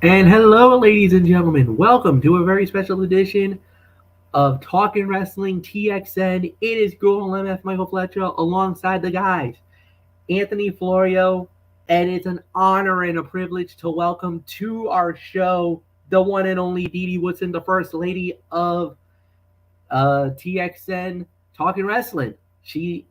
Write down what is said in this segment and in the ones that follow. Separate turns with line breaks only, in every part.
And hello, ladies and gentlemen. Welcome to a very special edition of Talking Wrestling TXN. It is Google MF Michael Fletcher alongside the guys, Anthony Florio. And it's an honor and a privilege to welcome to our show the one and only Dee Dee Woodson, the first lady of TXN Talking Wrestling. She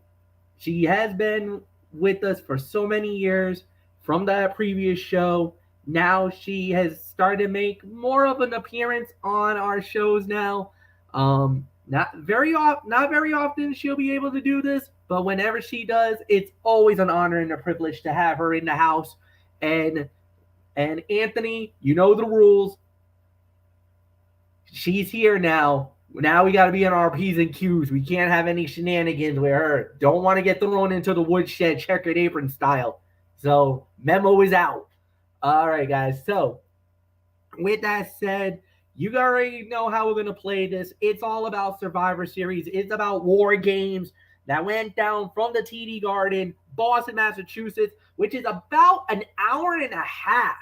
she has been with us for so many years from that previous show. Now she has started to make more of an appearance on our shows now. Not very often she'll be able to do this, but whenever she does, it's always an honor and a privilege to have her in the house. And and Anthony, you know the rules. She's here now. Now we got to be on our P's and Q's. We can't have any shenanigans with her. Don't want to get thrown into the woodshed checkered apron style. So, memo is out. All right, guys. So, with that said, you already know how we're going to play this. It's all about Survivor Series, it's about war games that went down from the TD Garden, Boston, Massachusetts, which is about an hour and a half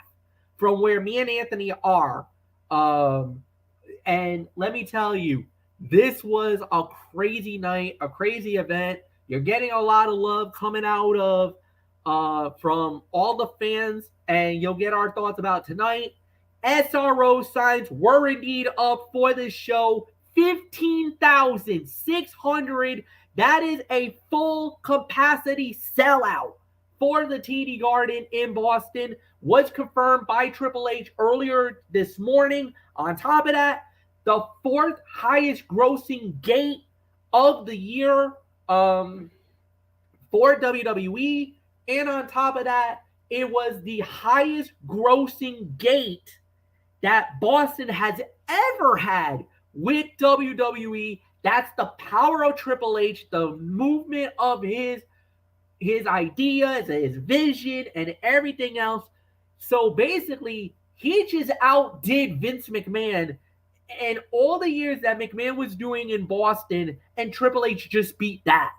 from where me and Anthony are. And let me tell you, this was a crazy night, a crazy event. You're getting a lot of love coming out of from all the fans, and you'll get our thoughts about tonight. SRO signs were indeed up for this show. 15,600. That is a full capacity sellout for the TD Garden in Boston. Was confirmed by Triple H earlier this morning. On top of that, the fourth highest grossing gate of the year for WWE. And on top of that, it was the highest grossing gate that Boston has ever had with WWE. That's the power of Triple H, the movement of his ideas, his vision, and everything else. So basically, he just outdid Vince McMahon and all the years that McMahon was doing in Boston, and Triple H just beat that.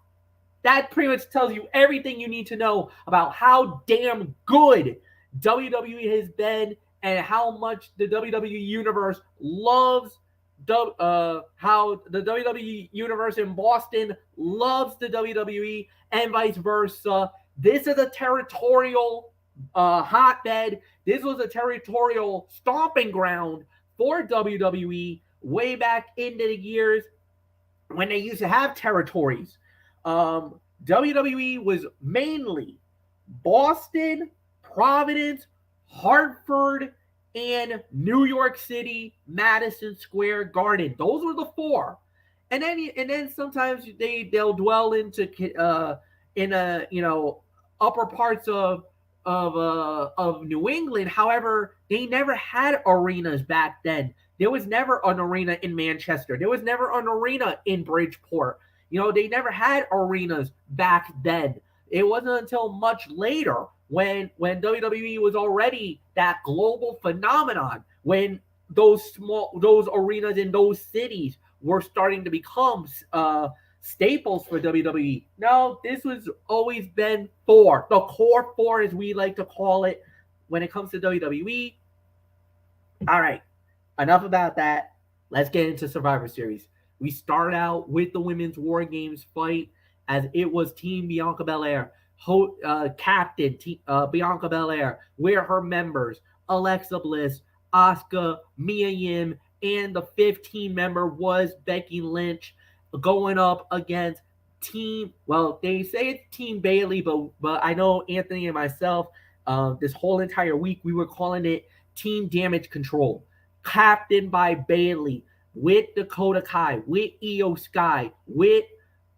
That pretty much tells you everything you need to know about how damn good WWE has been and how much the WWE universe loves how the WWE universe in Boston loves the WWE and vice versa. This is a territorial hotbed. This was a territorial stomping ground for WWE way back into the years when they used to have territories. WWE was mainly Boston, Providence, Hartford, and New York City, Madison Square Garden. Those were the four. And then sometimes they'll dwell into in a upper parts of New England. However, they never had arenas back then. There was never an arena in Manchester. There was never an arena in Bridgeport. They never had arenas back then. It wasn't until much later when WWE was already that global phenomenon, when those arenas in those cities were starting to become staples for WWE. No, this was always been the core four, as we like to call it, when it comes to WWE. All right, enough about that. Let's get into Survivor Series. We start out with the women's War Games fight, as it was Team Bianca Belair, Captain Bianca Belair, where her members Alexa Bliss, Asuka, Mia Yim, and the 15 member was Becky Lynch, going up against they say it's Team Bailey, but I know Anthony and myself, this whole entire week we were calling it Team Damage Control, captained by Bailey, with Dakota Kai, with Io Sky, with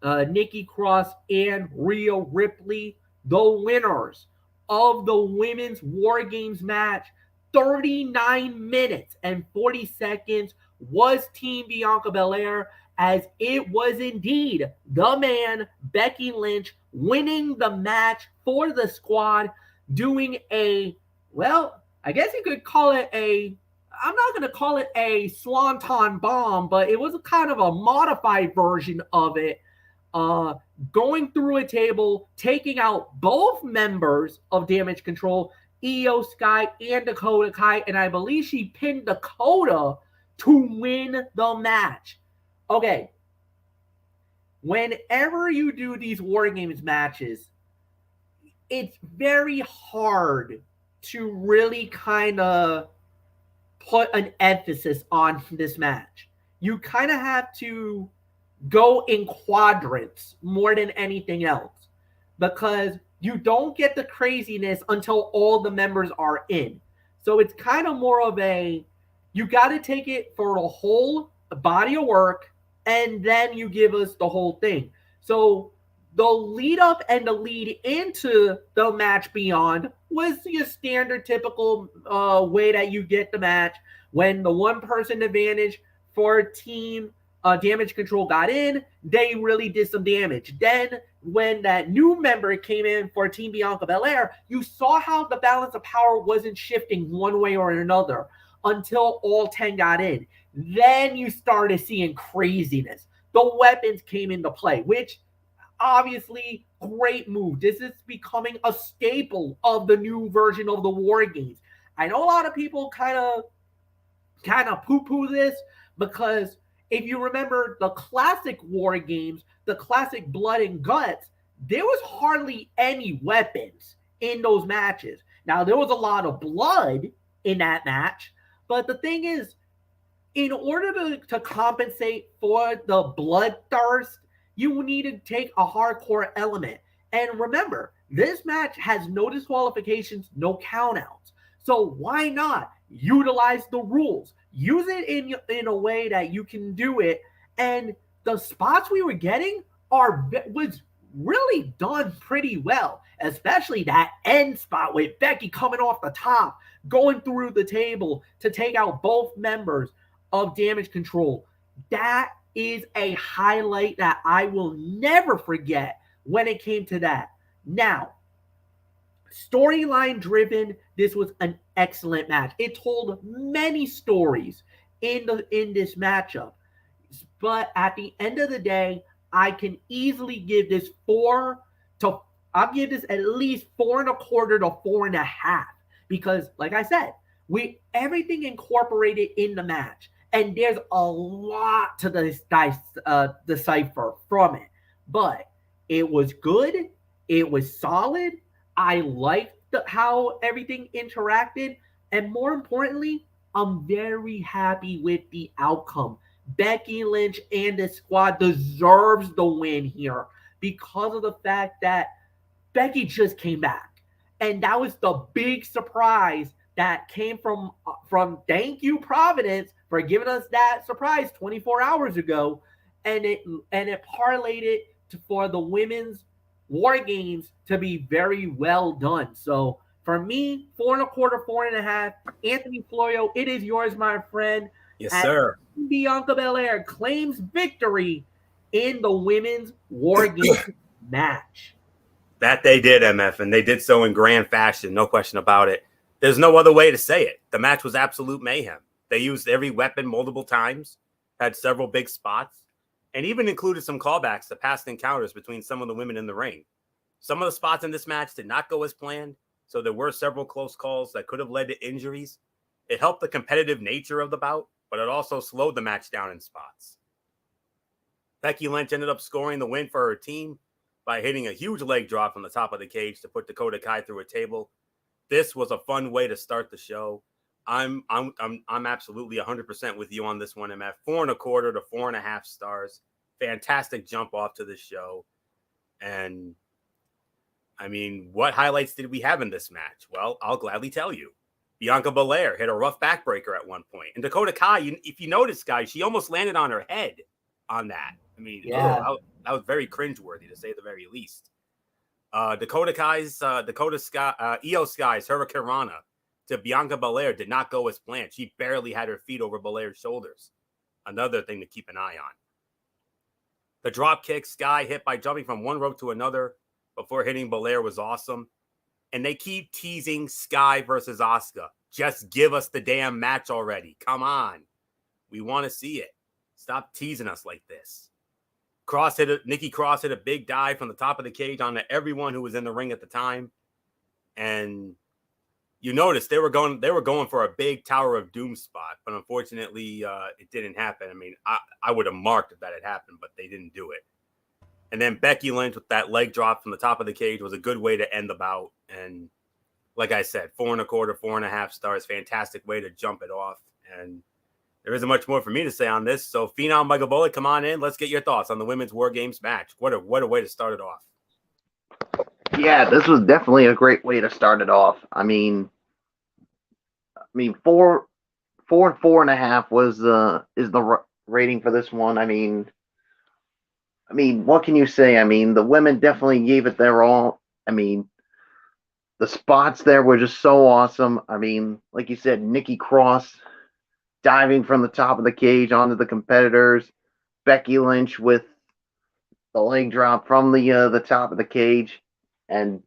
Nikki Cross, and Rhea Ripley, the winners of the women's War Games match. 39 minutes and 40 seconds was Team Bianca Belair, as it was indeed the man, Becky Lynch, winning the match for the squad, doing I guess you could call it I'm not going to call it a swanton bomb, but it was a kind of a modified version of it. Going through a table, taking out both members of Damage Control, Io Sky and Dakota Kai, and I believe she pinned Dakota to win the match. Okay, whenever you do these War Games matches, it's very hard to really kind of put an emphasis on this match. You kind of have to go in quadrants more than anything else because you don't get the craziness until all the members are in. So it's kind of more of a you got to take it for the whole body of work and then you give us the whole thing. So the lead up and the lead into the match beyond was your standard typical way that you get the match when the one person advantage for team damage control got in, they really did some damage. Then when that new member came in for Team Bianca Belair, you saw how the balance of power wasn't shifting one way or another until all 10 got in. Then you started seeing craziness. The weapons came into play, which obviously great move. This is becoming a staple of the new version of the War Games. I know a lot of people kind of poo-poo this because if you remember the classic War Games, the classic Blood and Guts, there was hardly any weapons in those matches. Now, there was a lot of blood in that match, but the thing is, in order to compensate for the bloodthirst, you need to take a hardcore element. And remember, this match has no disqualifications, no countouts. So why not utilize the rules? Use it in a way that you can do it. And the spots we were getting was really done pretty well, especially that end spot with Becky coming off the top, going through the table to take out both members of Damage Control. That is a highlight that I will never forget when it came to that. Now, storyline driven, this was an excellent match. It told many stories in this matchup. But at the end of the day, I can easily give this I'll give this at least 4.25 to 4.5. Because, like I said, everything incorporated in the match. And there's a lot to decipher from it. But it was good. It was solid. I liked how everything interacted. And more importantly, I'm very happy with the outcome. Becky Lynch and the squad deserves the win here because of the fact that Becky just came back. And that was the big surprise that came from thank you, Providence, for giving us that surprise 24 hours ago. And it parlayed it for the women's War Games to be very well done. So for me, 4.25, 4.5. Anthony Florio, it is yours, my friend.
Yes, sir.
Bianca Belair claims victory in the women's War Games match.
That they did, MF, and they did so in grand fashion, no question about it. There's no other way to say it. The match was absolute mayhem. They used every weapon multiple times, had several big spots, and even included some callbacks to past encounters between some of the women in the ring. Some of the spots in this match did not go as planned, so there were several close calls that could have led to injuries. It helped the competitive nature of the bout, but it also slowed the match down in spots. Becky Lynch ended up scoring the win for her team by hitting a huge leg drop from the top of the cage to put Dakota Kai through a table. This was a fun way to start the show. I'm absolutely 100% with you on this one, MF. 4.25 to 4.5 stars. Fantastic jump off to the show. And I mean, what highlights did we have in this match? Well, I'll gladly tell you. Bianca Belair hit a rough backbreaker at one point. And Dakota Kai, if you notice, guys, she almost landed on her head on that. I mean,
yeah.
That was very cringeworthy, to say the very least. Io Sky's Hurricane Rana to Bianca Belair did not go as planned. She barely had her feet over Belair's shoulders. Another thing to keep an eye on. The drop kick Sky hit by jumping from one rope to another before hitting Belair was awesome. And they keep teasing Sky versus Asuka. Just give us the damn match already. Come on. We want to see it. Stop teasing us like this. Nikki Cross hit a big dive from the top of the cage onto everyone who was in the ring at the time. And you notice they were going for a big Tower of Doom spot, but unfortunately, it didn't happen. I mean, I would have marked if that had happened, but they didn't do it. And then Becky Lynch with that leg drop from the top of the cage was a good way to end the bout. And like I said, 4.25, 4.5 stars, fantastic way to jump it off. And there isn't much more for me to say on this. So, Phenom Michael Bullock, come on in. Let's get your thoughts on the Women's War Games match. What a way to start it off.
Yeah, this was definitely a great way to start it off. I mean, 4.5 was is the rating for this one. I mean, what can you say? I mean, the women definitely gave it their all. I mean, the spots there were just so awesome. I mean, like you said, Nikki Cross diving from the top of the cage onto the competitors, Becky Lynch with the leg drop from the top of the cage, and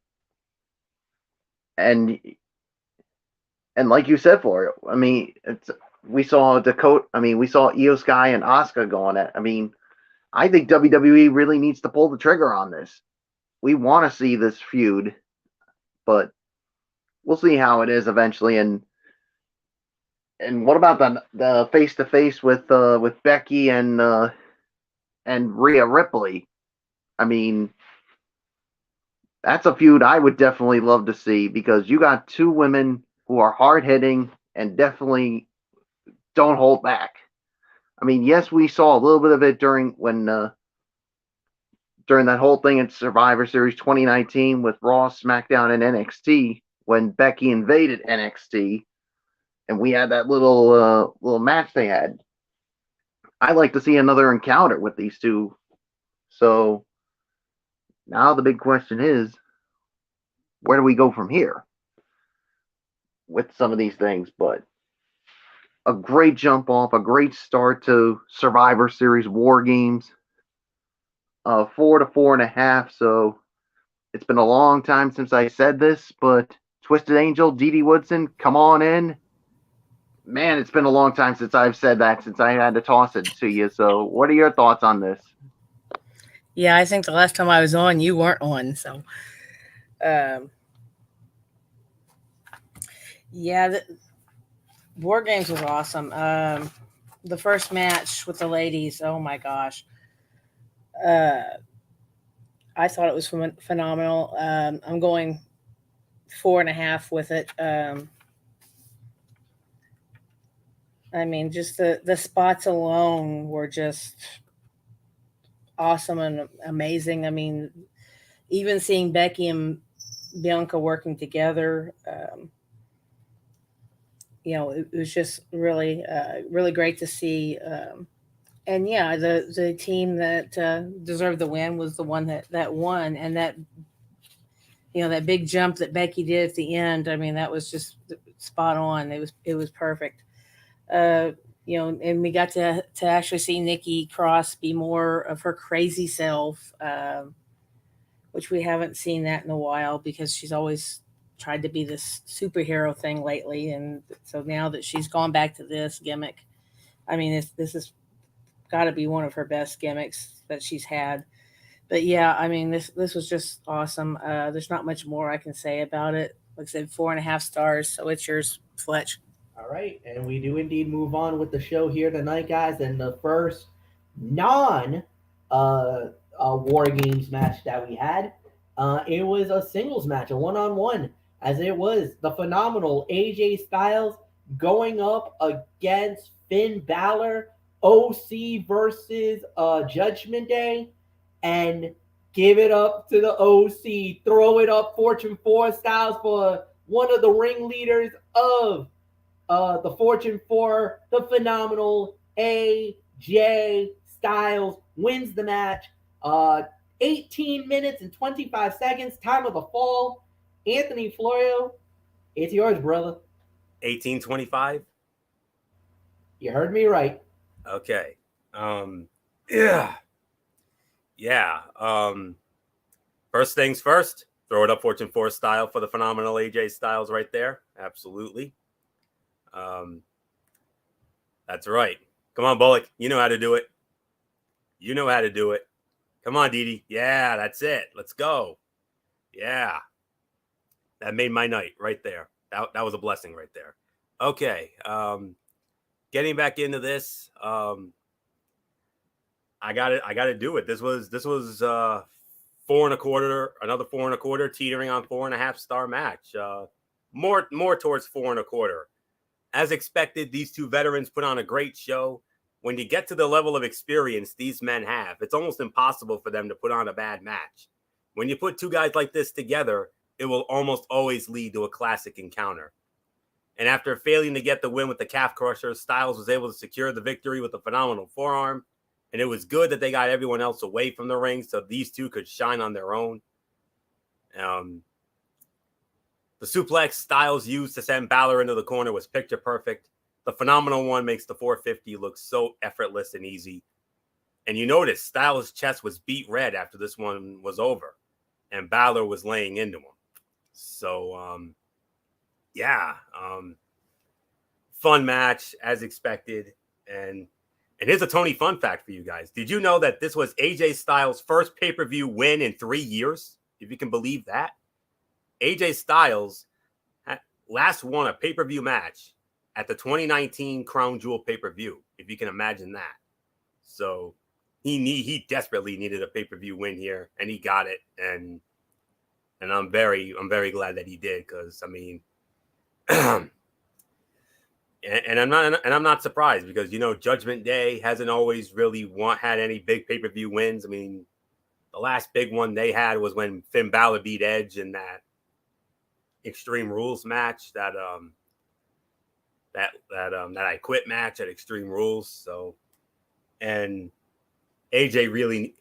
like you said, for it, I mean, we saw Dakota. I mean, we saw Io Sky and Asuka going at. I mean, I think WWE really needs to pull the trigger on this. We want to see this feud, but we'll see how it is eventually. And what about the face to face with Becky and Rhea Ripley? I mean, that's a feud I would definitely love to see, because you got two women who are hard hitting and definitely don't hold back. I mean, yes, we saw a little bit of it during that whole thing in Survivor Series 2019 with Raw, SmackDown, and NXT, when Becky invaded NXT, and we had that little match they had. I'd like to see another encounter with these two. So now the big question is, where do we go from here with some of these things? But a great jump off, a great start to Survivor Series War Games. 4 to 4.5. So it's been a long time since I said this, but Twisted Angel, Dee Woodson, come on in. Man, it's been a long time since I've said that, since I had to toss it to you. So what are your thoughts on this?
Yeah, I think the last time I was on, you weren't on. So, yeah, the War Games was awesome. The first match with the ladies, oh my gosh. I thought it was phenomenal. I'm going 4.5 with it. I mean, just the spots alone were just awesome and amazing. I mean, even seeing Becky and Bianca working together, it was just really, really great to see. And yeah, the team that deserved the win was the one that won, and that that big jump that Becky did at the end. I mean, that was just spot on. It was perfect. And we got to actually see Nikki Cross be more of her crazy self, which we haven't seen that in a while, because she's always tried to be this superhero thing lately. And so now that she's gone back to this gimmick, I mean, this has got to be one of her best gimmicks that she's had. But yeah, I mean, this was just awesome. There's not much more I can say about it. Like I said, 4.5 stars. So it's yours, Fletch.
All right, and we do indeed move on with the show here tonight, guys. And the first non War Games match that we had, it was a singles match, a one-on-one, as it was the phenomenal AJ Styles going up against Finn Balor, OC versus Judgment Day, and give it up to the OC. Throw it up Fortune 4 Styles for one of the ringleaders of the Fortune 4, the phenomenal AJ Styles wins the match. 18 minutes and 25 seconds, time of the fall. Anthony Florio, it's yours, brother.
18:25.
You heard me right.
Okay. Yeah. First things first, throw it up Fortune 4 style for the phenomenal AJ Styles right there. Absolutely. That's right. Come on, Bullock. You know how to do it. Come on, Didi. Yeah, that's it. Let's go. Yeah. That made my night right there. That was a blessing right there. Okay, getting back into this, I got to do it. This was 4.25, another 4.25, teetering on 4.5 star match. More towards 4.25. As expected, these two veterans put on a great show. When you get to the level of experience these men have, it's almost impossible for them to put on a bad match. When you put two guys like this together, it will almost always lead to a classic encounter. And after failing to get the win with the calf crusher, Styles was able to secure the victory with a phenomenal forearm. And it was good that they got everyone else away from the ring so these two could shine on their own. The suplex Styles used to send Balor into the corner was picture perfect. The phenomenal one makes the 450 look so effortless and easy. And you notice Styles' chest was beat red after this one was over. And Balor was laying into him. So, fun match as expected. And here's a Tony fun fact for you guys. Did you know that this was AJ Styles' first pay-per-view win in 3 years? If you can believe that. AJ Styles last won a pay-per-view match at the 2019 Crown Jewel pay-per-view, if you can imagine that. So he desperately needed a pay-per-view win here, and he got it. And I'm very glad that he did, because I mean, and I'm not surprised, because Judgment Day hasn't always really had any big pay-per-view wins. I mean, the last big one they had was when Finn Balor beat Edge in that Extreme Rules match, that I Quit match at Extreme Rules. So, and AJ really,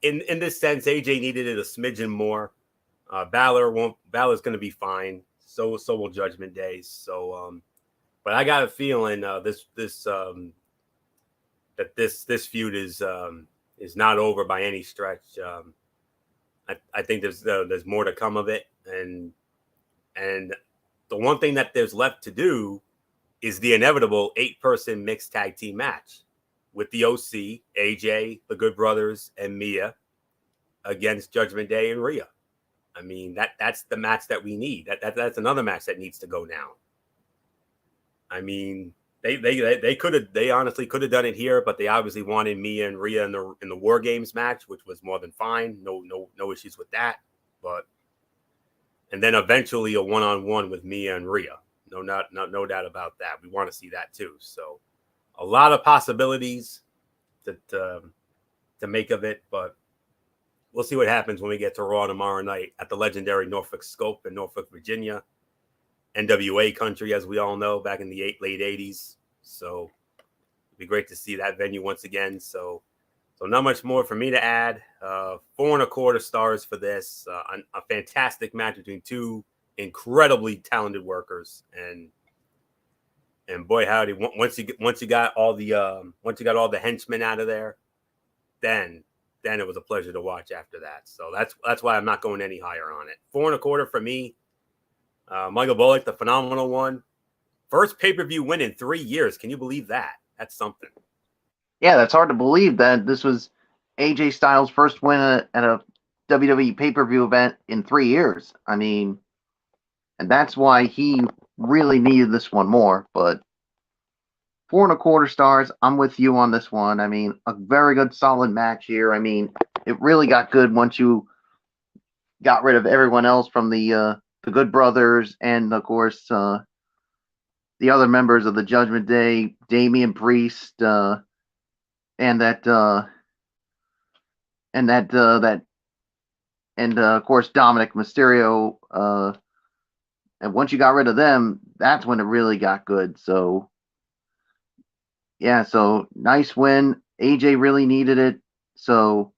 in this sense, AJ needed it a smidgen more. Balor's going to be fine. So will Judgment Day. So, but I got a feeling this feud is not over by any stretch. I think there's more to come of it, and the one thing that there's left to do is the inevitable 8-person mixed tag team match with the OC, AJ, the Good Brothers, and Mia against Judgment Day and Rhea. I mean, that's the match that we need. That's another match that needs to go down. I mean, they honestly could have done it here, but they obviously wanted Mia and Rhea in the War Games match, which was more than fine. No issues with that. And then eventually a one-on-one with Mia and Rhea. No doubt about that. We want to see that too. So a lot of possibilities to make of it, but we'll see what happens when we get to Raw tomorrow night at the legendary Norfolk Scope in Norfolk, Virginia. NWA country, as we all know, back in the late 80s. So it'd be great to see that venue once again. So not much more for me to add. 4.25 stars for this. A fantastic match between two incredibly talented workers, and boy howdy, once you got all the henchmen out of there, then it was a pleasure to watch after that. So that's why I'm not going any higher on it. 4.25 for me. Michael Bullock, the phenomenal one. First pay-per-view win in 3 years. Can you believe that? That's something.
Yeah, that's hard to believe that this was AJ Styles' first win at a WWE pay-per-view event in 3 years. I mean, and that's why he really needed this one more. But 4.25 stars, I'm with you on this one. I mean, a very good, solid match here. I mean, it really got good once you got rid of everyone else from the Good Brothers and, of course, the other members of the Judgment Day, Damian Priest, and of course Dominic Mysterio. And once you got rid of them, that's when it really got good. So yeah, so nice win. AJ really needed it. So,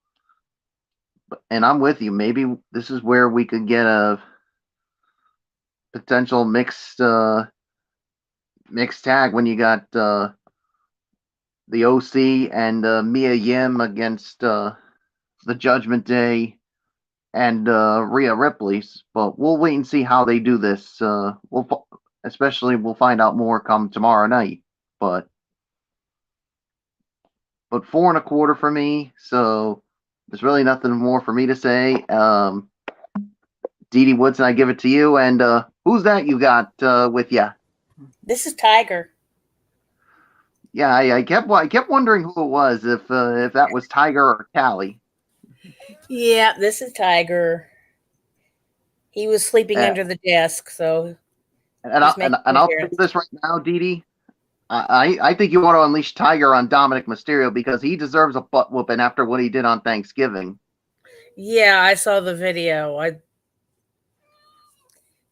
and I'm with you. Maybe this is where we could get a potential mixed tag when you got the OC and Mia Yim against the Judgment Day and Rhea Ripley. But we'll wait and see how they do this. We'll find out more come tomorrow night. But 4.25 for me. So there's really nothing more for me to say. Dee Woodson, I give it to you, and Who's that you got with you?
This is Tiger.
Yeah, I kept wondering who it was, if that was Tiger or Callie.
Yeah, this is Tiger. He was sleeping
Uh,
under the desk, so
and
he's making an
I'll tell you
appearance.
this right now, Dee Dee. I think you want to unleash Tiger on Dominic Mysterio because he deserves a butt whooping after what he did on Thanksgiving.
Yeah, I saw the video.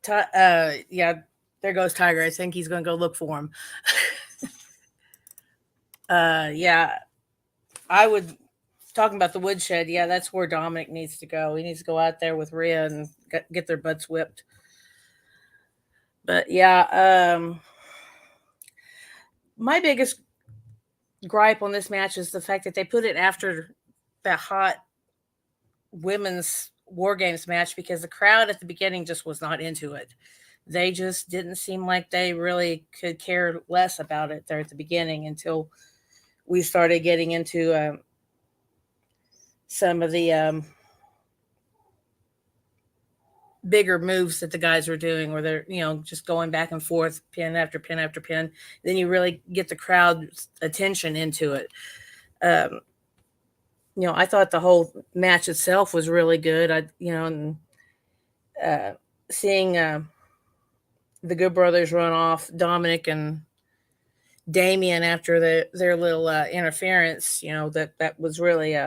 Yeah, there goes Tiger. I think he's going to go look for him. Yeah, I would. Talking about the woodshed, yeah, that's where Dominic needs to go. He needs to go out there with Rhea and get their butts whipped. But yeah, my biggest gripe on this match is the fact that they put it after that hot women's War Games match because the crowd at the beginning just was not into it. They just didn't seem like they really could care less about it there at the beginning until we started getting into some of the bigger moves that the guys were doing where they're, just going back and forth, pin after pin after pin. Then you really get the crowd's attention into it. I thought the whole match itself was really good. Seeing the Good Brothers run off Dominic and Damien after their little interference, that was really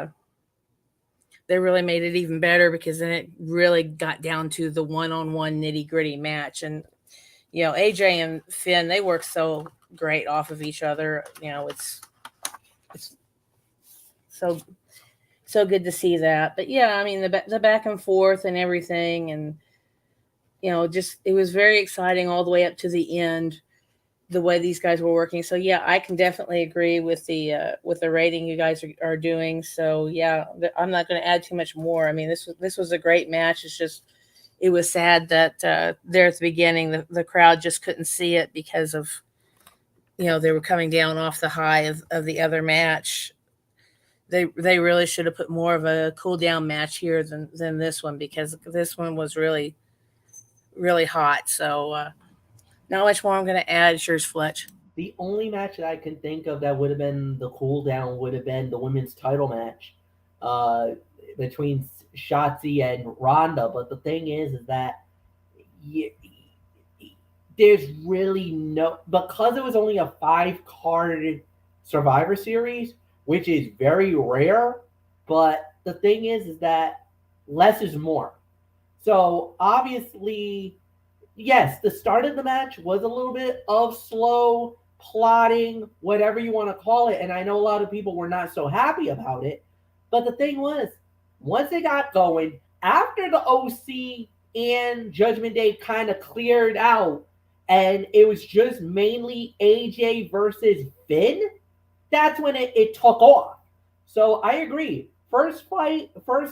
they really made it even better because then it really got down to the one-on-one nitty-gritty match. And AJ and Finn, they work so great off of each other. It's so good to see that. But yeah, I mean the back and forth and everything, and just it was very exciting all the way up to the end, the way these guys were working. So yeah, I can definitely agree with the rating you guys are doing. So yeah, I'm not going to add too much more. I mean, this was a great match. It's just it was sad that there at the beginning the crowd just couldn't see it because of they were coming down off the high of the other match. They really should have put more of a cool down match here than this one, because this one was really, really hot. So not much more I'm going to add. It's yours, Fletch.
The only match that I can think of that would have been the cool down would have been the women's title match uh, between Shotzi and Ronda. But the thing is that there's really no, because it was only a 5-card Survivor Series, which is very rare. But the thing is that less is more. So obviously, yes, the start of the match was a little bit of slow plotting, whatever you want to call it. And I know a lot of people were not so happy about it. But the thing was, once they got going, after the OC and Judgment Day kind of cleared out, and it was just mainly AJ versus Finn, that's when it took off. So I agree. First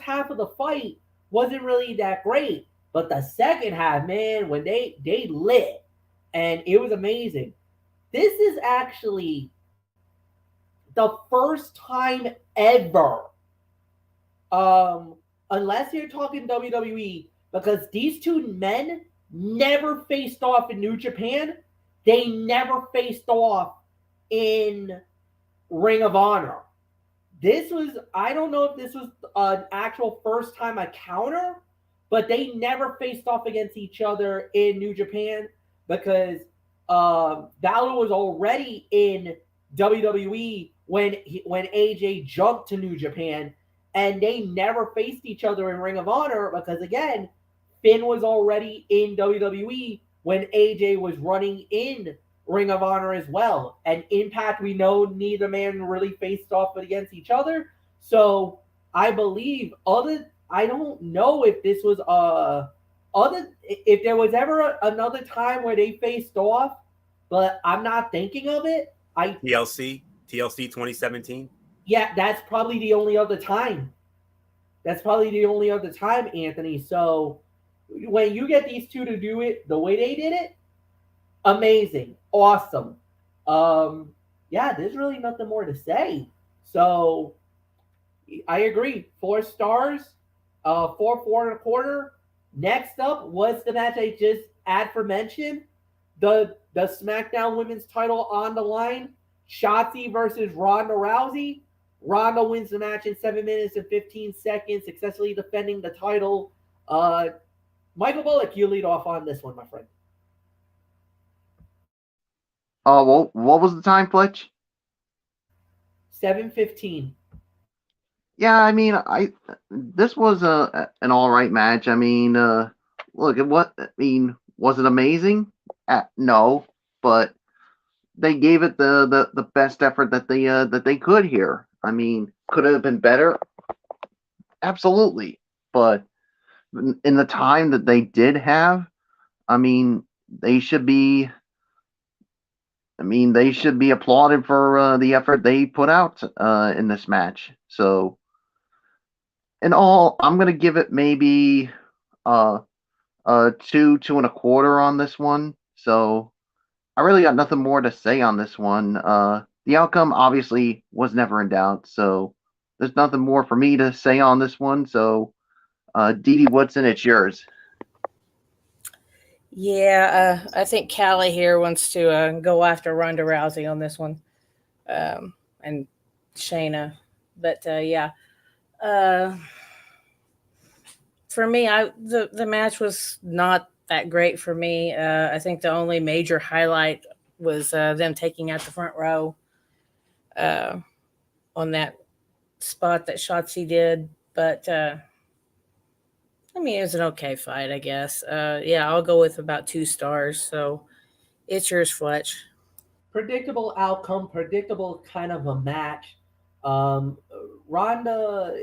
half of the fight wasn't really that great. But the second half, man, when they lit, and it was amazing. This is actually the first time ever, unless you're talking WWE, because these two men never faced off in New Japan. They never faced off in Ring of Honor. This was, I don't know if this was an actual first time encounter, but they never faced off against each other in New Japan because Balor was already in WWE when AJ jumped to New Japan, and they never faced each other in Ring of Honor because, again, Finn was already in WWE when AJ was running in Ring of Honor as well. And Impact, we know neither man really faced off against each other. So I believe I don't know if this was if there was ever another time where they faced off, but I'm not thinking of it.
TLC 2017.
Yeah, that's probably the only other time. Anthony. So when you get these two to do it the way they did it, amazing, awesome. Yeah, there's really nothing more to say. So I agree. 4 stars, 4.25. Next up was the match I just aforementioned, the SmackDown Women's title on the line, Shotzi versus Ronda Rousey. Ronda wins the match in 7 minutes and 15 seconds, successfully defending the title. Michael Bullock, you lead off on this one, my friend.
Well, what was the time, Fletch?
7:15.
Yeah, I mean, this was an all right match. I mean, look at what I mean. Was it amazing? No, but they gave it the best effort that they could here. I mean, could it have been better? Absolutely, but in the time that they did have, I mean, they should be. I mean, they should be applauded for the effort they put out in this match. So, in all, I'm gonna give it maybe uh, 2.25 on this one. So, I really got nothing more to say on this one. The outcome obviously was never in doubt. So, there's nothing more for me to say on this one. So, Dee Dee Woodson, it's yours.
Yeah, I think Callie here wants to go after Ronda Rousey on this one, and Shayna. But yeah, uh, for me, the match was not that great for me. I think the only major highlight was them taking out the front row uh, on that spot that Shotzi did. But I mean, it was an okay fight, I guess. Yeah, I'll go with about 2 stars. So it's yours, Fletch.
Predictable outcome, predictable kind of a match. Um, Ronda,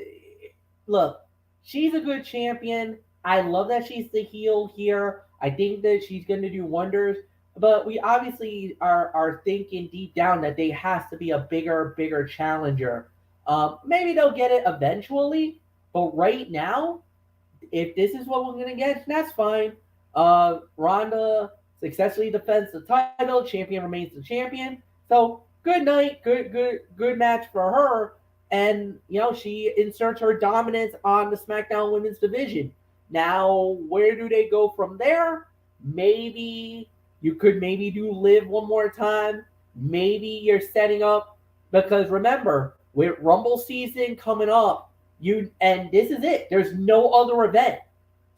look, she's a good champion. I love that she's the heel here. I think that she's going to do wonders. But we obviously are thinking deep down that they has to be a bigger challenger. Maybe they'll get it eventually, but right now, if this is what we're gonna get, that's fine. Ronda successfully defends the title. Champion remains the champion. So good night, good match for her. And she inserts her dominance on the SmackDown Women's division. Now, where do they go from there? Maybe you could maybe do Liv one more time. Maybe you're setting up because remember, with Rumble season coming up, and this is it. There's no other event.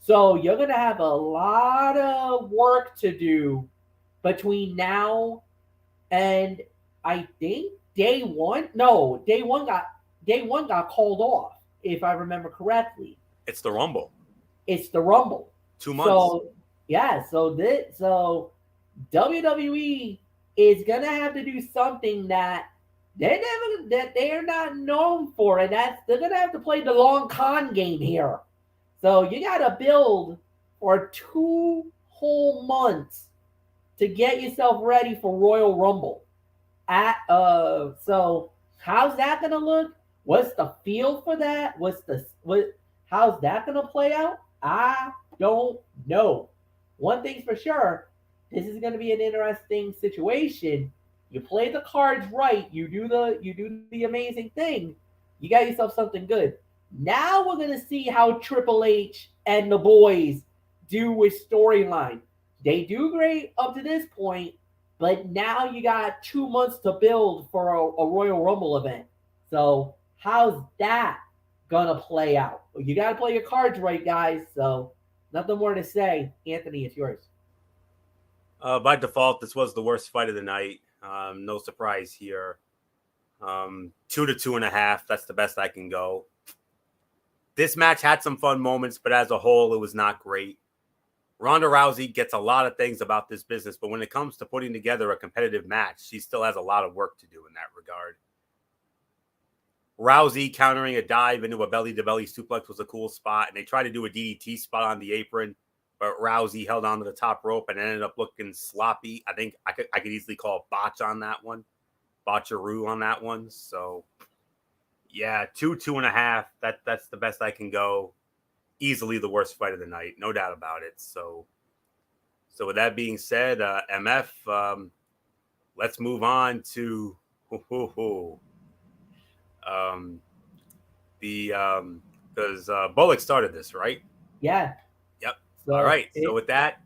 So you're gonna have a lot of work to do between now and I think day one. No, day one got called off, if I remember correctly.
It's the Rumble.
It's the Rumble.
2 months.
So yeah, so WWE is gonna have to do something that they are not known for, and they're gonna have to play the long con game here. So you gotta build for 2 whole months to get yourself ready for Royal Rumble. So how's that gonna look? What's the feel for that? How's that gonna play out? I don't know. One thing's for sure, this is gonna be an interesting situation. You play the cards right, you do the amazing thing, you got yourself something good. Now we're gonna see how Triple H and the boys do with storyline. They do great up to this point, but now you got 2 months to build for a Royal Rumble event. So how's that gonna play out? You gotta play your cards right, guys. So nothing more to say. Anthony, it's yours.
By default, this was the worst fight of the night. No surprise here. 2 to 2.5. That's the best I can go. This match had some fun moments, but as a whole, it was not great. Ronda Rousey gets a lot of things about this business, but when it comes to putting together a competitive match, she still has a lot of work to do in that regard. Rousey countering a dive into a belly-to-belly suplex was a cool spot, and they tried to do a DDT spot on the apron, but Rousey held onto the top rope and ended up looking sloppy. I think I could easily call a botch on that one, botcheroo on that one. So, yeah, 2.5. That's the best I can go. Easily the worst fight of the night, no doubt about it. So with that being said, MF, let's move on to because Bullock started this, right?
Yeah.
Yep.
So
All right. So with that,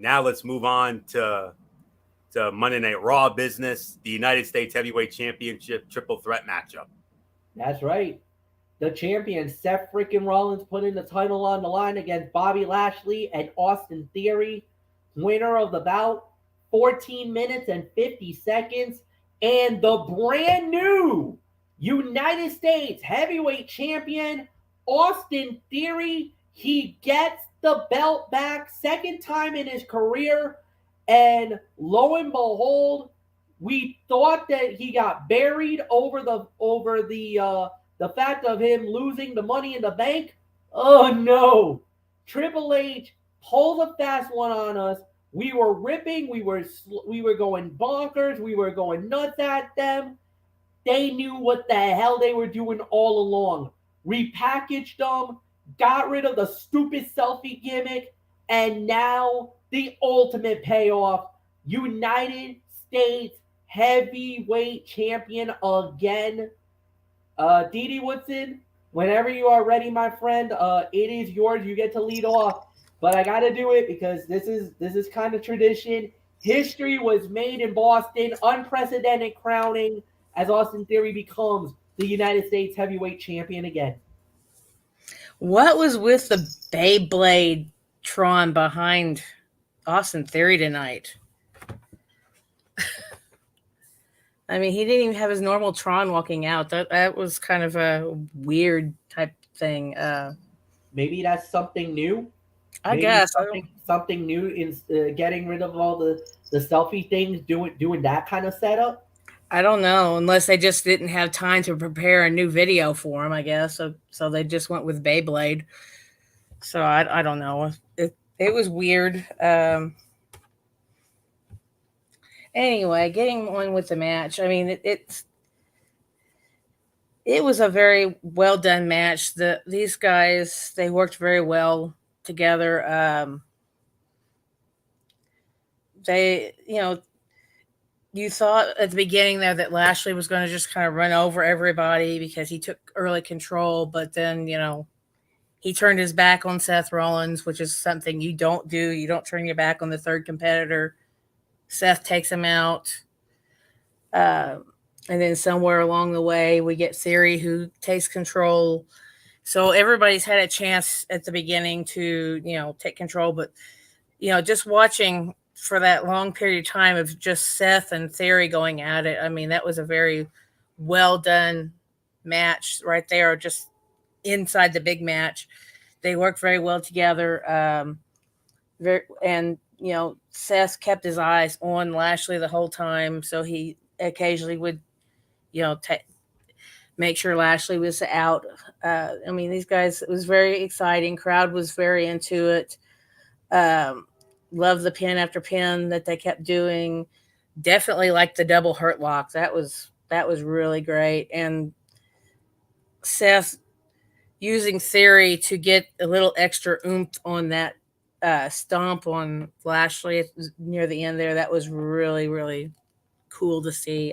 Now let's move on to Monday Night Raw business, the United States Heavyweight Championship triple threat matchup.
That's right. The champion, Seth freaking Rollins, putting the title on the line against Bobby Lashley and Austin Theory. Winner of the bout, 14 minutes and 50 seconds. And the brand new United States Heavyweight Champion, Austin Theory, he gets the belt back, second time in his career. And lo and behold, we thought that he got buried over the fact of him losing the Money in the Bank. Oh no. Triple H pulled a fast one on us. We were ripping, we were going bonkers, we were going nuts at them. They knew what the hell they were doing all along. Repackaged them, got rid of the stupid selfie gimmick, and now the ultimate payoff. United States Heavyweight Champion again. Didi Woodson, whenever you are ready, my friend, it is yours. You get to lead off. But I got to do it because this is kind of tradition. History was made in Boston. Unprecedented crowning as Austin Theory becomes the United States Heavyweight Champion again.
What was with the Beyblade Tron behind Austin Theory tonight? I mean, he didn't even have his normal Tron walking out. That was kind of a weird type thing.
Maybe that's something new.
I guess
something new in getting rid of all the selfie things, doing that kind of setup.
I don't know, unless they just didn't have time to prepare a new video for him, I guess. So they just went with Beyblade. So I don't know. It was weird. Anyway, getting on with the match. I mean, it was a very well done match. These guys, they worked very well together. They, you thought at the beginning there that Lashley was going to just kind of run over everybody because he took early control, but then, he turned his back on Seth Rollins, which is something you don't do. You don't turn your back on the third competitor. Seth takes him out. And then somewhere along the way, we get Theory, who takes control. So everybody's had a chance at the beginning to, take control. But, just watching for that long period of time of just Seth and Theory going at it, I mean, that was a very well done match right there, just inside the big match. They worked very well together. Seth kept his eyes on Lashley the whole time, so he occasionally would, make sure Lashley was out. These guys, it was very exciting. Crowd was very into it. Loved the pin after pin that they kept doing. Definitely liked the double hurt lock. That was really great. And Seth using Theory to get a little extra oomph on that stomp on Lashley near the end there. That was really, really cool to see.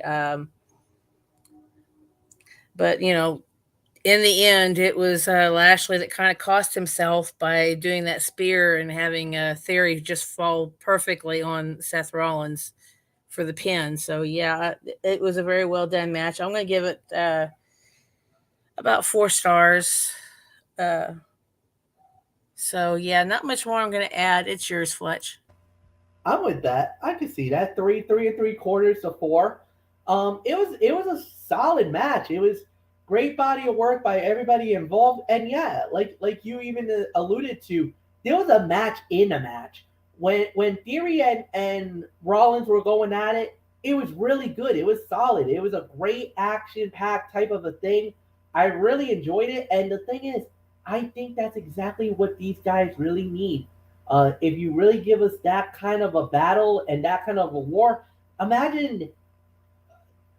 But, in the end, it was Lashley that kind of cost himself by doing that spear and having Theory just fall perfectly on Seth Rollins for the pin. So, yeah, it was a very well done match. I'm going to give it about 4 stars. So, yeah, not much more I'm going to add. It's yours, Fletch.
I'm with that. I could see that. 3 3/4 to 4. It was a solid match. It was great body of work by everybody involved. And yeah, like you even alluded to, there was a match in a match. When Theory and Rollins were going at it, it was really good. It was solid. It was a great action-packed type of a thing. I really enjoyed it. And the thing is, I think that's exactly what these guys really need. If you really give us that kind of a battle and that kind of a war, imagine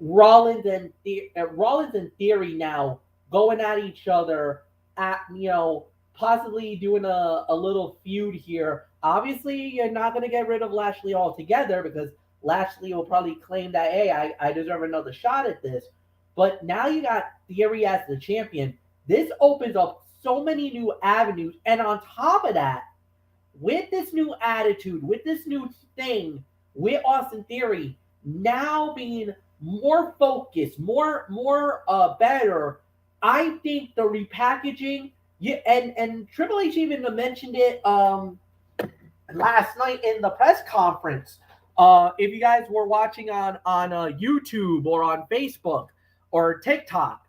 Rollins and Theory now going at each other at possibly doing a little feud here. Obviously, you're not going to get rid of Lashley altogether because Lashley will probably claim that, hey, I deserve another shot at this. But now you got Theory as the champion. This opens up so many new avenues. And on top of that, with this new attitude, with this new thing, with Austin Theory now being more focused, more better, I think the repackaging, yeah, and Triple H even mentioned it last night in the press conference. If you guys were watching on YouTube or on Facebook or TikTok,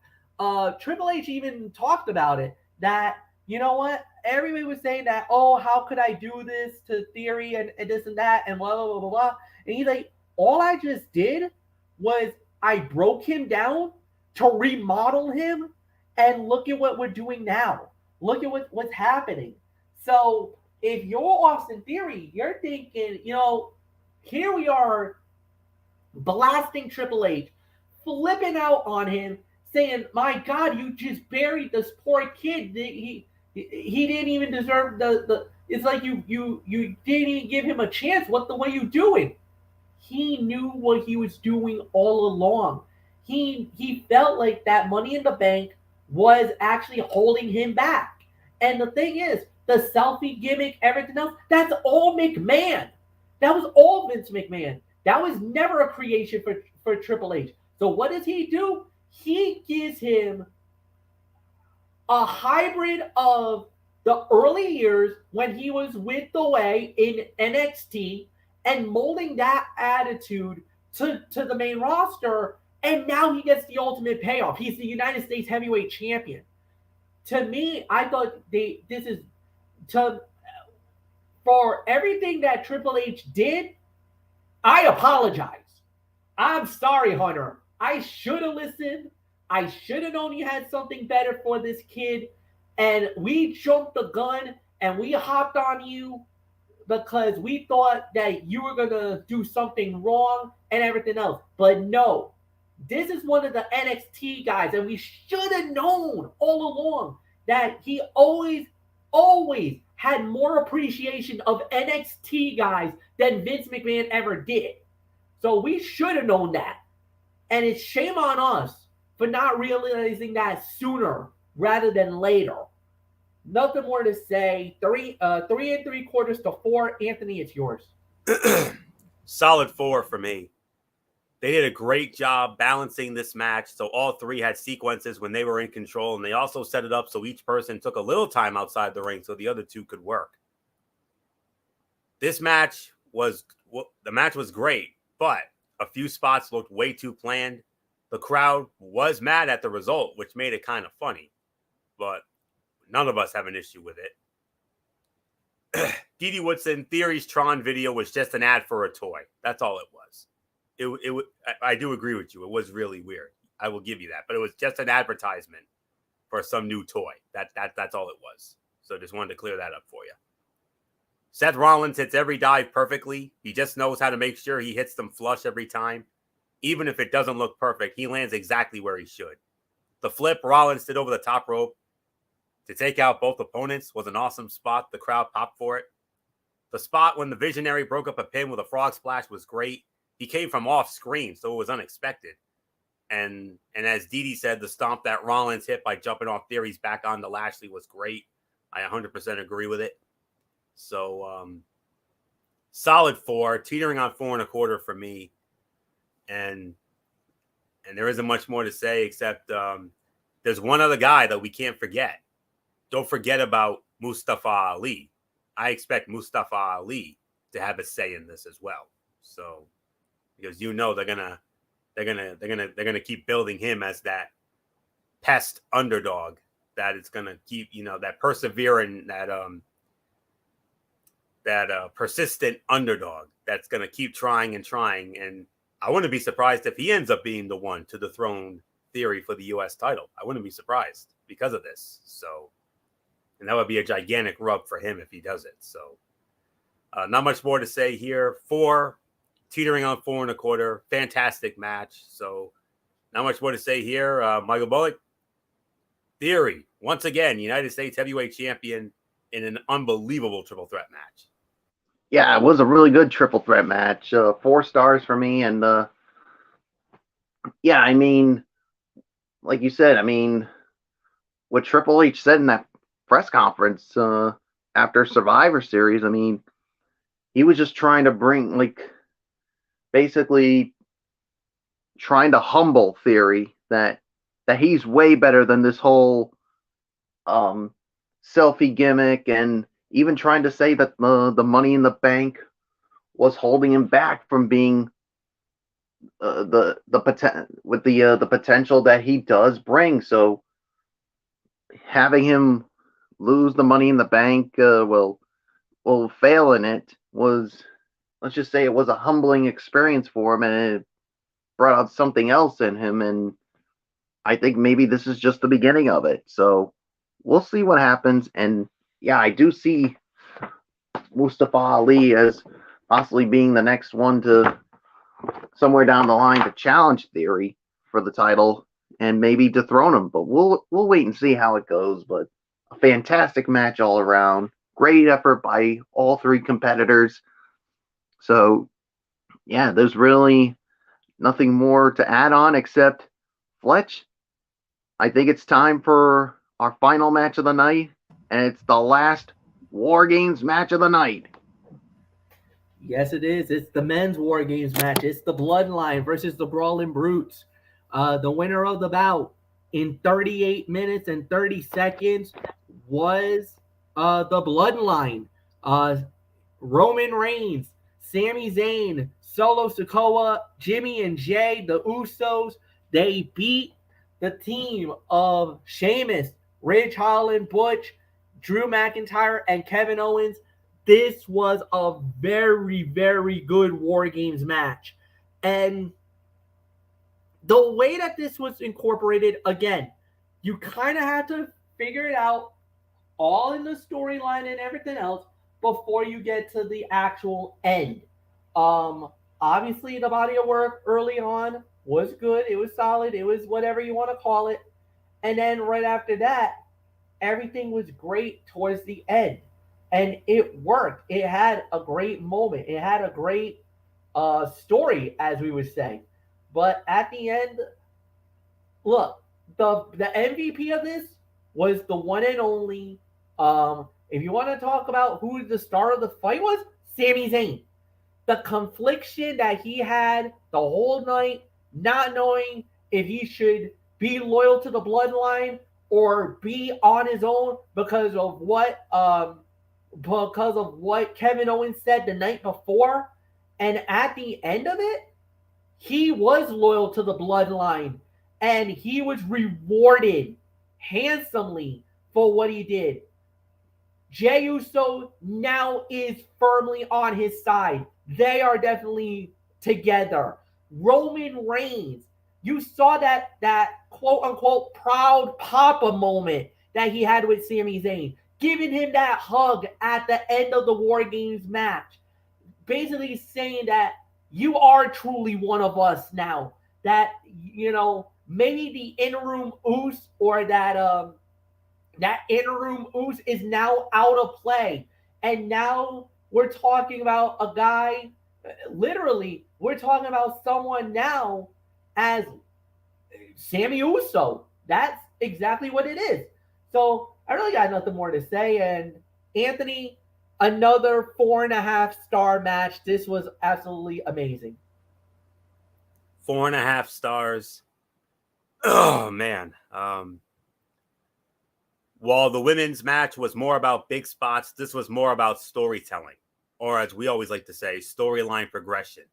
Triple H even talked about it. That, you know what, everybody was saying that, oh, how could I do this to Theory and this and that and blah blah blah blah blah. And he's like, all I just did was I broke him down to remodel him, and look at what we're doing now. Look at what's happening. So if you're Austin Theory, you're thinking, here we are blasting Triple H, flipping out on him, saying, "My God, you just buried this poor kid. He didn't even deserve the. It's like you didn't even give him a chance. What are you doing?" He knew what he was doing all along. He felt like that Money in the Bank was actually holding him back. And the thing is, the selfie gimmick, everything else, that's all McMahon. That was all Vince McMahon. That was never a creation for Triple H. So what does he do? He gives him a hybrid of the early years when he was with The Way in NXT and molding that attitude to the main roster. And now he gets the ultimate payoff. He's the United States Heavyweight Champion. To me, I thought for everything that Triple H did, I apologize. I'm sorry, Hunter. I should have listened. I should have known you had something better for this kid. And we jumped the gun and we hopped on you because we thought that you were going to do something wrong and everything else. But no, this is one of the NXT guys. And we should have known all along that he always had more appreciation of NXT guys than Vince McMahon ever did. So we should have known that. And it's shame on us for not realizing that sooner rather than later. Nothing more to say. 3 3/3 to 4. Anthony, it's yours.
Solid 4 for me. They did a great job balancing this match. So all three had sequences when they were in control, and they also set it up so each person took a little time outside the ring so the other two could work. The match was great, but a few spots looked way too planned. The crowd was mad at the result, which made it kind of funny, but none of us have an issue with it. Didi Woodson, Theory's Tron video was just an ad for a toy. That's all it was. I do agree with you. It was really weird. I will give you that. But it was just an advertisement for some new toy. That's all it was. So just wanted to clear that up for you. Seth Rollins hits every dive perfectly. He just knows how to make sure he hits them flush every time. Even if it doesn't look perfect, he lands exactly where he should. The flip Rollins did over the top rope to take out both opponents was an awesome spot. The crowd popped for it. The spot when the Visionary broke up a pin with a frog splash was great. He came from off screen, so it was unexpected. And as Didi said, the stomp that Rollins hit by jumping off Theory's back onto Lashley was great. I 100% agree with it. So, solid 4, teetering on 4.25 for me. And there isn't much more to say except there's one other guy that we can't forget. Don't forget about Mustafa Ali. I expect Mustafa Ali to have a say in this as well. So, because they're gonna keep building him as that pest underdog that it's gonna keep, that persevering, that persistent underdog that's gonna keep trying and trying. And I wouldn't be surprised if he ends up being the one to dethrone Theory for the U.S. title. I wouldn't be surprised because of this. So, and that would be a gigantic rub for him if he does it. So, not much more to say here. 4, teetering on 4.25. Fantastic match. So, not much more to say here. Michael Bullock, Theory, once again, United States Heavyweight Champion in an unbelievable triple threat match.
Yeah, it was a really good triple threat match. 4 stars for me. And yeah, I mean, like you said, I mean, what Triple H said in that press conference, after Survivor Series, I mean, he was just trying to bring, like, basically trying to humble Theory that he's way better than this whole selfie gimmick, and even trying to say that the Money in the Bank was holding him back from being the potential that he does bring. So having him lose the Money in the Bank, will fail in it, was, let's just say, it was a humbling experience for him, and it brought out something else in him. And I think maybe this is just the beginning of it. So we'll see what happens. And yeah, I do see Mustafa Ali as possibly being the next one to, somewhere down the line, to challenge Theory for the title and maybe dethrone him. But we'll wait and see how it goes. But a fantastic match all around. Great effort by all three competitors. So yeah, there's really nothing more to add on except, Fletch, I think it's time for our final match of the night, and it's the last War Games match of the night.
Yes, it is. It's the men's War Games match. It's the Bloodline versus the Brawling Brutes. The winner of the bout in 38 minutes and 30 seconds was the Bloodline. Roman Reigns, Sami Zayn, Solo Sikoa, Jimmy and Jay, the Usos. They beat the team of Sheamus, Ridge Holland, Butch, Drew McIntyre, and Kevin Owens. This was a very, very good War Games match. And the way that this was incorporated, again, you kind of had to figure it out all in the storyline and everything else before you get to the actual end. Obviously, the body of work early on was good. It was solid. It was whatever you want to call it. And then right after that, everything was great towards the end. And it worked. It had a great moment. It had a great story, as we would say. But at the end, look, the MVP of this was the one and only. If you want to talk about who the star of the fight was, Sami Zayn. The confliction that he had the whole night, not knowing if he should be loyal to the bloodline or be on his own because of what Kevin Owens said the night before. And at the end of it, he was loyal to the bloodline and he was rewarded handsomely for what he did. Jey Uso now is firmly on his side. They are definitely together. Roman Reigns, you saw that quote unquote proud papa moment that he had with Sami Zayn, giving him that hug at the end of the War Games match, basically saying that you are truly one of us now. That, maybe the in-room Uso or that in-room Uso is now out of play. And now we're talking about a guy, literally, we're talking about someone now as Sami Uso. That's exactly what it is. So I really got nothing more to say. And Anthony, another 4.5-star match. This was absolutely amazing.
4.5 stars. Oh, man. While the women's match was more about big spots, this was more about storytelling, or as we always like to say, storyline progression.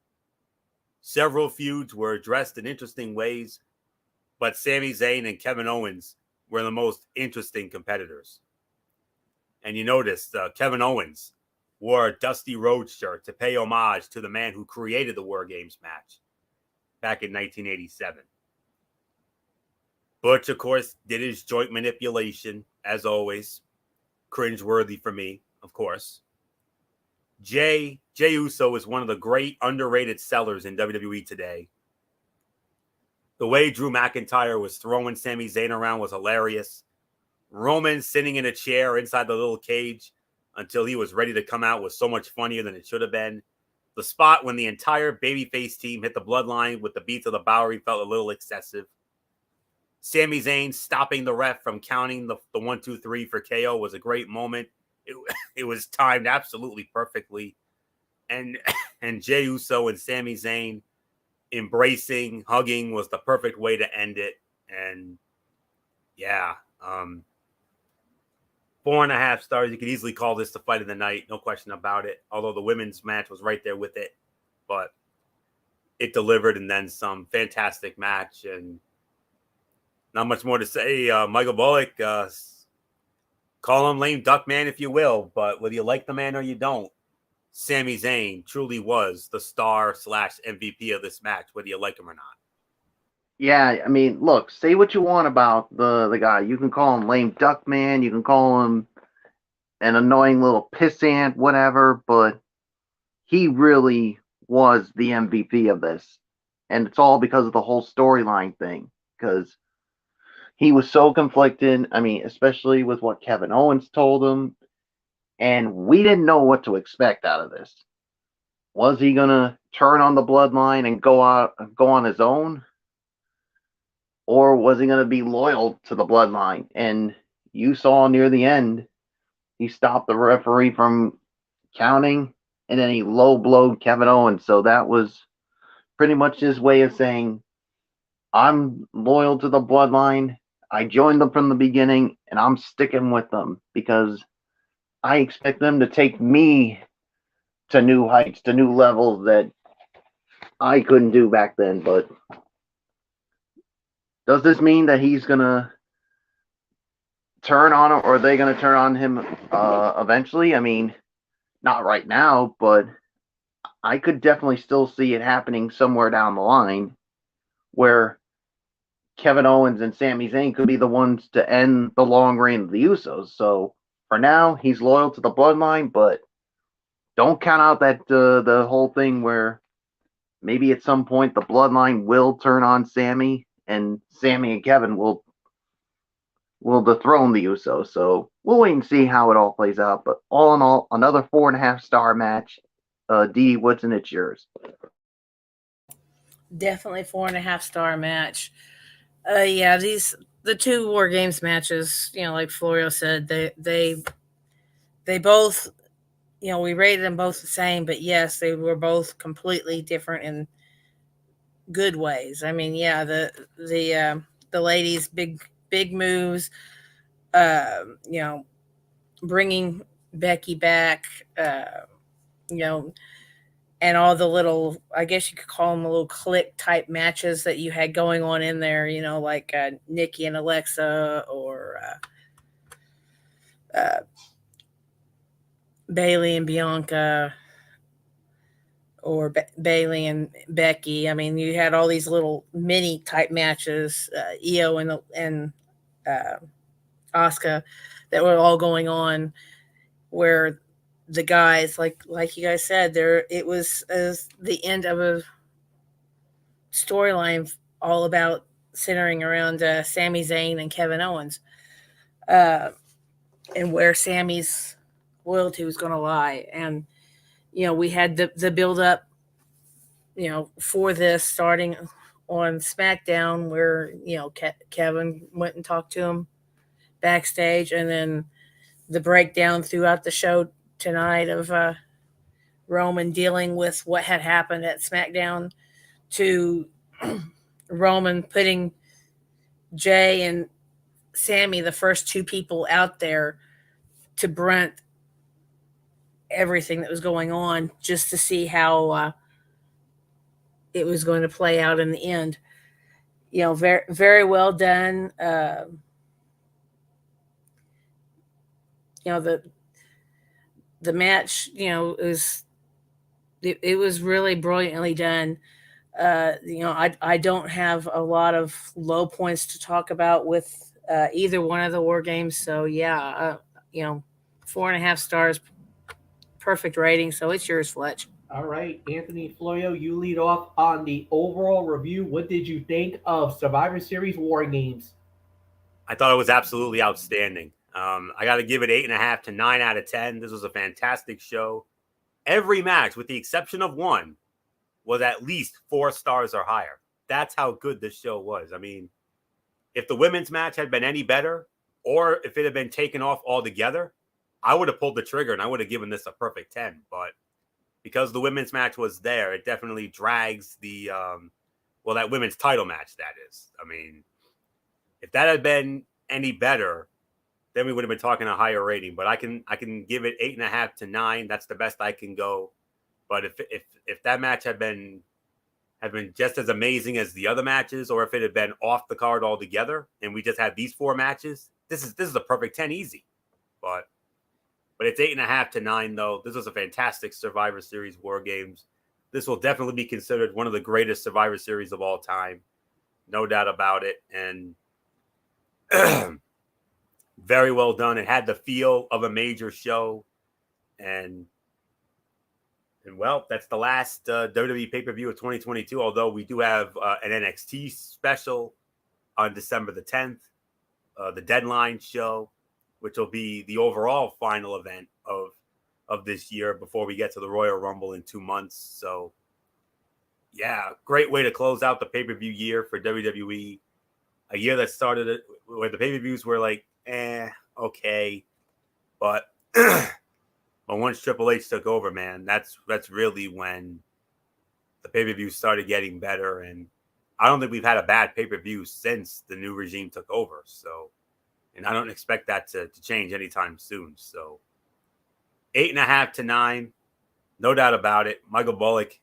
Several feuds were addressed in interesting ways, but Sami Zayn and Kevin Owens were the most interesting competitors. And you noticed Kevin Owens wore a Dusty Rhodes shirt to pay homage to the man who created the War Games match back in 1987. Butch, of course, did his joint manipulation, as always. Cringeworthy for me, of course. Jey Uso is one of the great underrated sellers in WWE today. The way Drew McIntyre was throwing Sami Zayn around was hilarious. Roman sitting in a chair inside the little cage until he was ready to come out was so much funnier than it should have been. The spot when the entire babyface team hit the bloodline with the beats of the Bowery felt a little excessive. Sami Zayn stopping the ref from counting the 1, 2, 3 for KO was a great moment. it was timed absolutely perfectly. And Jey Uso and Sami Zayn embracing, hugging was the perfect way to end it. And yeah, 4.5 stars. You could easily call this the fight of the night, no question about it. Although the women's match was right there with it, but it delivered and then some. Fantastic match, and not much more to say. Michael Bullock, call him lame duck man if you will, but whether you like the man or you don't, Sami Zayn truly was the star / MVP of this match, whether you like him or not.
Yeah, I mean, look, say what you want about the guy. You can call him lame duck man, you can call him an annoying little pissant, whatever, but he really was the MVP of this. And it's all because of the whole storyline thing. Because he was so conflicted. I mean, especially with what Kevin Owens told him. And we didn't know what to expect out of this. Was he gonna turn on the bloodline and go on his own? Or was he gonna be loyal to the bloodline? And you saw near the end, he stopped the referee from counting, and then he low blowed Kevin Owens. So that was pretty much his way of saying, I'm loyal to the bloodline. I joined them from the beginning, and I'm sticking with them because I expect them to take me to new heights, to new levels that I couldn't do back then. But does this mean that he's going to turn on him, or are they going to turn on him eventually? I mean, not right now, but I could definitely still see it happening somewhere down the line where Kevin Owens and Sami Zayn could be the ones to end the long reign of the Usos. So for now, he's loyal to the bloodline, but don't count out that the whole thing where maybe at some point the bloodline will turn on Sami, and Sami and Kevin will dethrone the Usos. So we'll wait and see how it all plays out. But all in all, another 4.5-star match. Dee, what's in it yours?
Definitely 4.5-star match. Yeah, the two War Games matches, like Florio said, they both, we rated them both the same, but yes, they were both completely different in good ways. I mean, yeah, the ladies' big moves, bringing Becky back, and all the little, I guess you could call them little click type matches that you had going on in there, like Nikki and Alexa, or Bailey and Bianca, or Bailey and Becky. I mean, you had all these little mini type matches, Io and Asuka, that were all going on, where the guys, like you guys said, it was the end of a storyline all about centering around Sami Zayn and Kevin Owens, and where Sami's loyalty was going to lie. And we had the build up, for this, starting on SmackDown, where Kevin went and talked to him backstage, and then the breakdown throughout the show tonight of Roman dealing with what had happened at SmackDown, to Roman putting Jey and Sami, the first two people out there, to brunt everything that was going on, just to see how it was going to play out in the end. Very, very well done. The match, it was really brilliantly done. I don't have a lot of low points to talk about with either one of the War Games. So yeah, 4.5 stars, perfect rating. So it's yours, Fletch.
All right, Anthony Florio, you lead off on the overall review. What did you think of Survivor Series War Games?
I thought it was absolutely outstanding. I got to give it 8.5 to 9 out of 10. This was a fantastic show. Every match, with the exception of one, was at least 4 stars or higher. That's how good this show was. I mean, if the women's match had been any better, or if it had been taken off altogether, I would have pulled the trigger and I would have given this a perfect 10. But because the women's match was there, it definitely drags the that women's title match, that is. I mean, if that had been any better, then we would have been talking a higher rating. But I can give it 8.5 to 9. That's the best I can go. But if that match had been just as amazing as the other matches, or if it had been off the card altogether, and we just had these 4 matches, this is a perfect 10 easy. But it's 8.5 to 9 though. This was a fantastic Survivor Series War Games. This will definitely be considered one of the greatest Survivor Series of all time, no doubt about it. And very well done. It had the feel of a major show, and well, that's the last WWE pay-per-view of 2022. Although we do have an NXT special on December the 10th, the Deadline show, which will be the overall final event of this year before we get to the Royal Rumble in 2 months. So, yeah, great way to close out the pay-per-view year for WWE. A year that started where the pay-per-views were like, okay, but once Triple H took over, man, that's really when the pay-per-views started getting better. And I don't think we've had a bad pay-per-view since the new regime took over. So, and I don't expect that to change anytime soon. So 8.5 to 9, no doubt about it. Michael Bullock,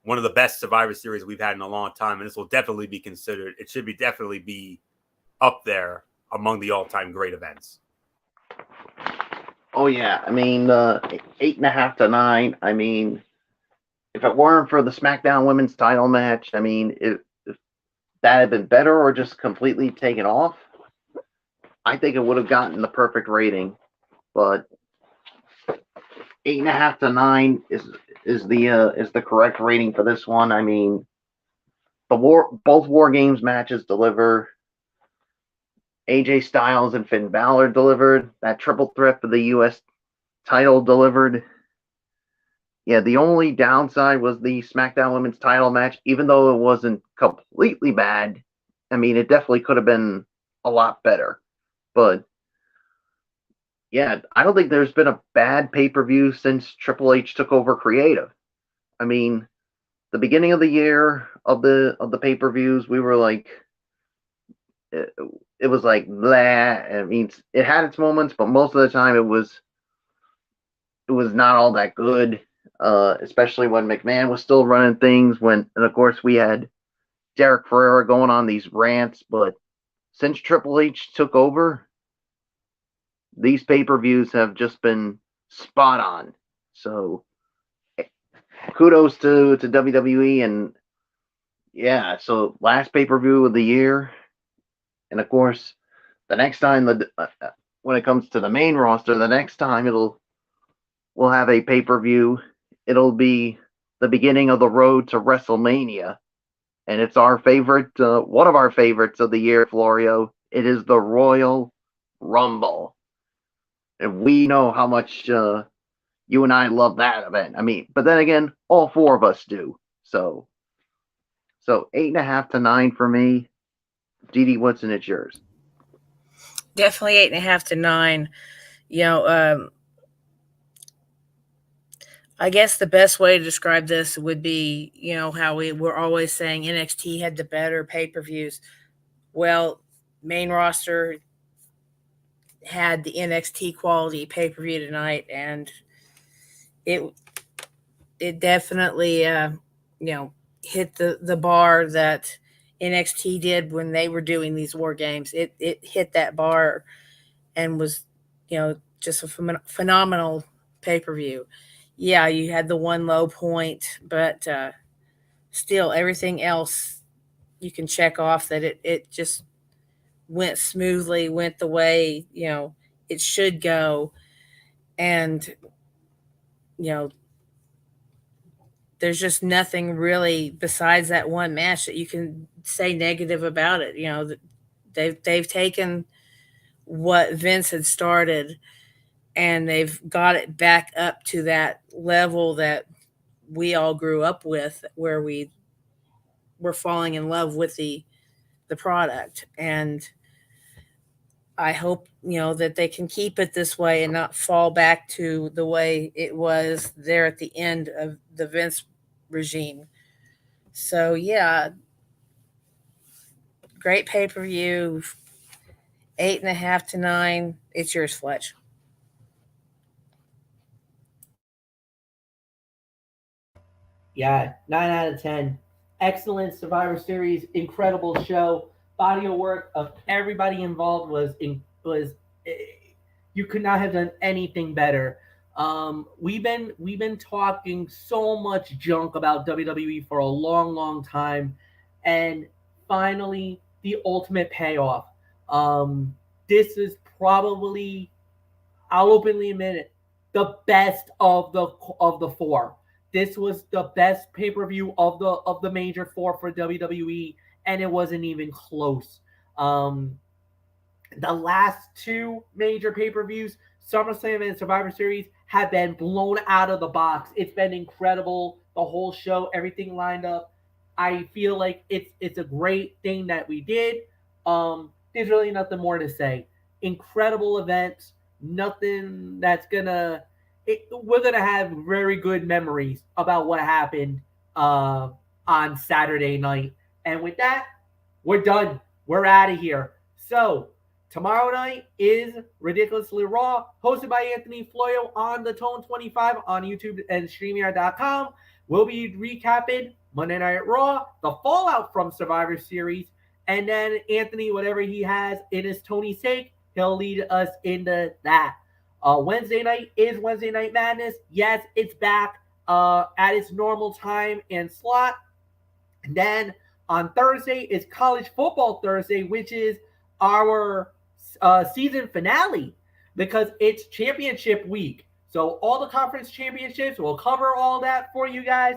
one of the best Survivor Series we've had in a long time. And this will definitely be considered. It should definitely be up there among the all-time great events.
Oh yeah, I mean, 8.5 to 9. I mean, if it weren't for the SmackDown Women's Title match, I mean, if that had been better or just completely taken off, I think it would have gotten the perfect rating. But 8.5 to 9 is the correct rating for this one. I mean, both War Games matches deliver. AJ Styles and Finn Balor delivered. That triple threat for the U.S. title delivered. Yeah, the only downside was the SmackDown Women's title match. Even though it wasn't completely bad, I mean, it definitely could have been a lot better. But, yeah, I don't think there's been a bad pay-per-view since Triple H took over creative. I mean, the beginning of the year of the pay-per-views, we were like, it was like blah. I mean, it had its moments, but most of the time it was not all that good. Especially when McMahon was still running things. And of course we had Derek Ferrera going on these rants. But since Triple H took over, these pay-per-views have just been spot on. So kudos to WWE. And yeah, so last pay-per-view of the year. And of course, the next time when it comes to the main roster, the next time we'll have a pay-per-view. It'll be the beginning of the road to WrestleMania, and it's our favorite, one of our favorites of the year, Florio. It is the Royal Rumble, and we know how much you and I love that event. I mean, but then again, all 4 of us do. So 8.5 to 9 for me. Dee, what's in it yours?
Definitely 8.5 to 9. I guess the best way to describe this would be, how we're always saying NXT had the better pay-per-views. Well, main roster had the NXT quality pay-per-view tonight, and it definitely hit the bar that NXT did when they were doing these War Games. It hit that bar and was just a phenomenal pay-per-view. Yeah, you had the one low point, but still everything else you can check off that it just went smoothly, went the way it should go. And there's just nothing really besides that one match that you can say negative about it. They've taken what Vince had started and they've got it back up to that level that we all grew up with, where we were falling in love with the product. And I hope, that they can keep it this way and not fall back to the way it was there at the end of the Vince regime. So yeah, great pay-per-view. 8.5 to 9. It's yours, Fletch.
Yeah, 9 out of 10. Excellent Survivor Series, incredible show. Body of work of everybody involved was you could not have done anything better. We've been talking so much junk about WWE for a long, long time, and finally the ultimate payoff. This is probably, I'll openly admit it, the best of the four. This was the best pay per view of the major four for WWE, and it wasn't even close. Um, the last two major pay per views, SummerSlam and Survivor Series, have been blown out of the box. It's been incredible. The whole show, everything lined up. I feel like it's a great thing that we did. There's really nothing more to say. Incredible events. Nothing that's gonna. We're gonna have very good memories about what happened on Saturday night. And with that, we're done. We're out of here. So tomorrow night is Ridiculously Raw, hosted by Anthony Floyo on the Tone 25 on YouTube and StreamYard.com. We'll be recapping Monday Night Raw, the fallout from Survivor Series, and then Anthony, whatever he has in his Tony sake, he'll lead us into that. Wednesday night is Wednesday Night Madness. Yes, it's back at its normal time and slot. And then on Thursday is College Football Thursday, which is our season finale because it's championship week. So all the conference championships, we'll cover all that for you guys.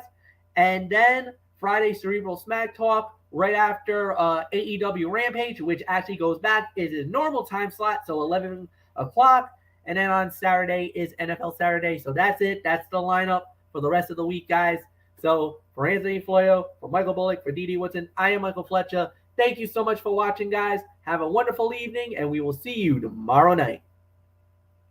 And then Friday, Cerebral Smack Talk right after AEW Rampage, which actually goes back, is his normal time slot, so 11 o'clock. And then on Saturday is NFL Saturday. So that's it. That's the lineup for the rest of the week, guys. So for Anthony Floyo, for Michael Bullock, for Dee Woodson, I am Michael Fletcher. Thank you so much for watching, guys. Have a wonderful evening, and we will see you tomorrow night.